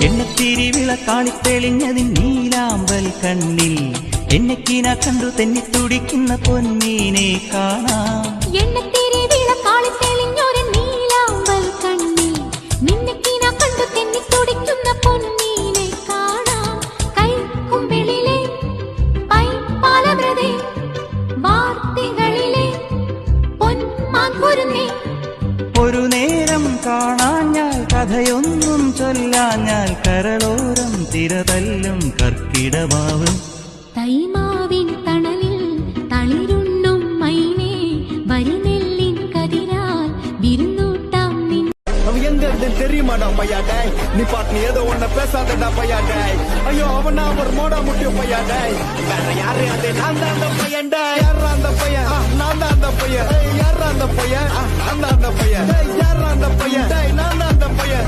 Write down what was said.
എണ്ണത്തിരി വിളക്കാണി തെളിഞ്ഞതിൻ നീലാമ്പൽ കണ്ണിൽ എന്നെക്കീന കണ്ടു തെന്നി തുടിക്കുന്ന പൊന്നീനെ കാണാം. എണ്ണത്തിരി വിളക്കാണി തെളിഞ്ഞൊരു നീലാമ്പൽ കണ്ണിൽ നിന്നെക്കീന കണ്ടു തെന്നി തുടിക്കുന്ന പൊന്നീനെ കാണാം. കൈക്കുമ്പിളിലെ പൈപ്പാലമൃതേ വാർത്തകളിലെ പൊന്മാൻകുരുന്നേ. ഒരു നേരം കാണാഞ്ഞാൽ കഥയൊന്നും ചൊല്ലാഞ്ഞാൽ കരളോരം തിരതല്ലും കർക്കിടമാവ്. തൈമാവിൻ തണലിൽ തളിരുണ്ണും മൈനേ വരിനെല്ലിൻ കതിരാൽ വിരുന്നൂട്ടാം നിൻ. எங்க தெரியுமாடா பையா டேய், நீ பாட்டு நீ ஏதோ ஒன்ன பேசாதடா பையா டேய். ஐயோ அவனா ஒரு மோடா முட்டிய பையா டேய். வேற யாரு அது? நான் தான் அந்த பையன் டேய். யாரா அந்த பையன்? நான் தான் அந்த பையன். யாரா அந்த பையன்? நான் தான் அந்த பையன். யாரா அந்த பையன்? டேய் நான் தான் அந்த பையன்.